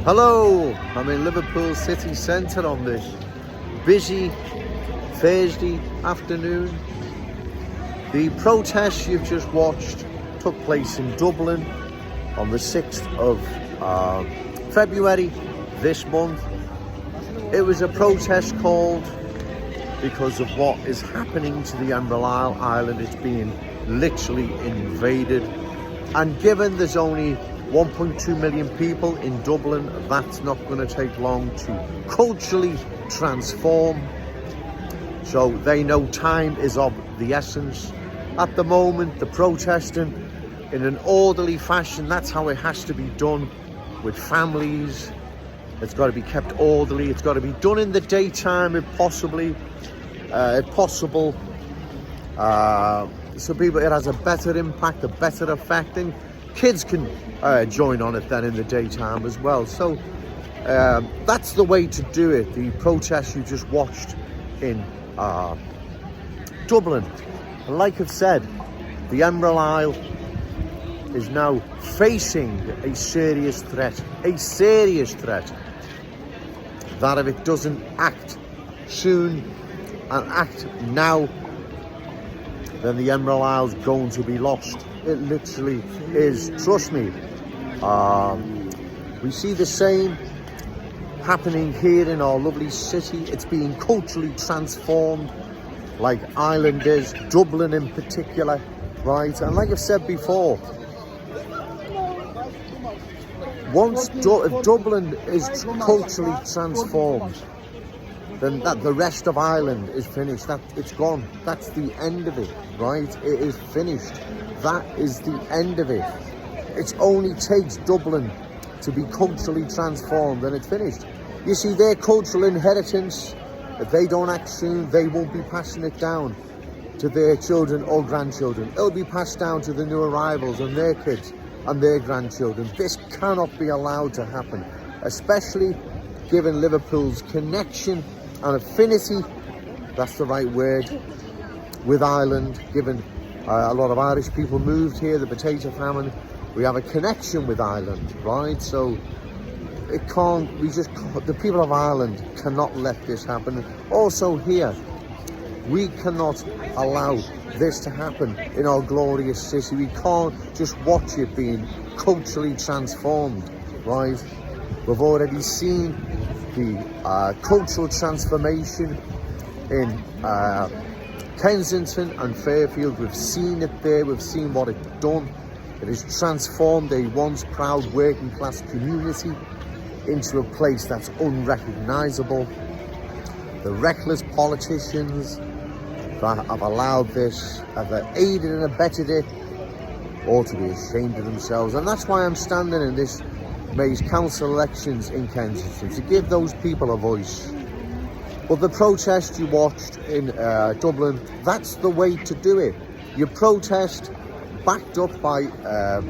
Hello, I'm in Liverpool city centre on this busy Thursday afternoon. The protest you've just watched took place in Dublin on the 6th of February this month. It was a protest called because of what is happening to the Emerald Island. It's being literally invaded, and given there's only 1.2 million people in Dublin, that's not going to take long to culturally transform. So they know time is of the essence. At the moment, the protesting in an orderly fashion, that's how it has to be done, with families. It's got to be kept orderly. It's got to be done in the daytime if possible. So people, it has a better impact, a better effect, and kids can join on it then in the daytime as well. So that's the way to do it. The protest you just watched in Dublin. And like I've said, the Emerald Isle is now facing a serious threat. That if it doesn't act soon and act now, then the Emerald Isle's going to be lost. It literally is, trust me. We see the same happening here in our lovely city. It's being culturally transformed, like Ireland is, Dublin in particular, right? And like I've said before, once Dublin is culturally transformed, then the rest of Ireland is finished. It's gone. That's the end of it, right? It is finished. That is the end of it. It only takes Dublin to be culturally transformed and it's finished. You see, their cultural inheritance, if they don't act soon, they won't be passing it down to their children or grandchildren. It'll be passed down to the new arrivals and their kids and their grandchildren. This cannot be allowed to happen, especially given Liverpool's connection and affinity, that's the right word, with Ireland. Given a lot of Irish people moved here, the potato famine, we have a connection with Ireland, right? So it can't, the people of Ireland cannot let this happen. Also here, we cannot allow this to happen in our glorious city. We can't just watch it being culturally transformed, right? We've already seen the cultural transformation in Kensington and Fairfield. We've seen it there. We've seen what it's done. It has transformed a once proud working class community into a place that's unrecognisable. The reckless politicians that have allowed this, have aided and abetted it, ought to be ashamed of themselves. And that's why I'm standing in this May's council elections in Kensington, to give those people a voice. But the protest you watched in Dublin, that's the way to do it. You protest backed up by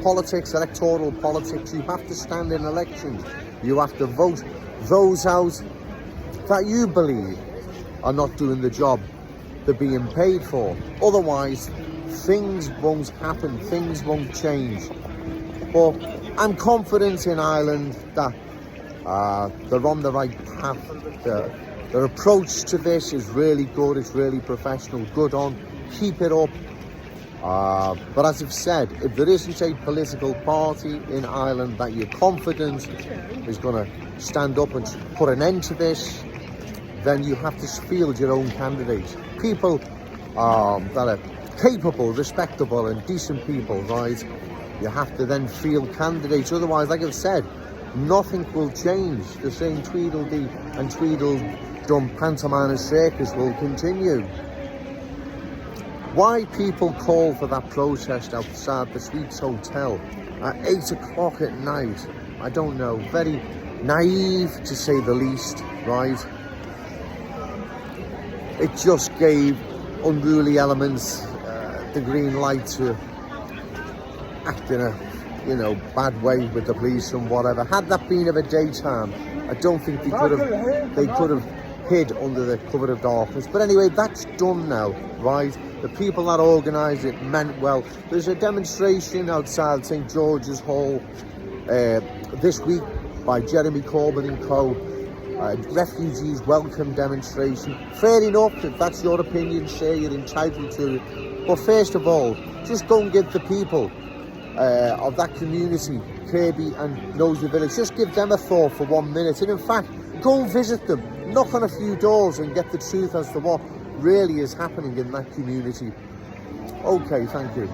politics, electoral politics. You have to stand in elections. You have to vote those out that you believe are not doing the job they're being paid for. Otherwise, things won't happen, things won't change. But I'm confident in Ireland that they're on the right path. Their approach to this is really good, it's really professional, good on, keep it up. But as I've said, if there isn't a political party in Ireland that you're confident is going to stand up and put an end to this, then you have to field your own candidates. People that are capable, respectable and decent people, right? You have to then field candidates. Otherwise, like I've said, nothing will change. The same Tweedledee and Tweedledum pantomime and circus will continue. Why people call for that protest outside the Sweets Hotel at 8 o'clock at night, I don't know. Very naive, to say the least, right? It just gave unruly elements the green light to act in a bad way with the police and whatever. Had that been of a daytime, I don't think they could have hid under the cover of darkness. But anyway, that's done now, right? The people that organised it meant well. There's a demonstration outside St George's Hall this week by Jeremy Corbyn and co. Refugees welcome demonstration. Fair enough, if that's your opinion, sure, you're entitled to it. But first of all, just go and give the people of that community, Kirby and Knowsley Village, just give them a thought for 1 minute. And in fact, go and visit them, knock on a few doors and get the truth as to what really is happening in that community. Okay, thank you.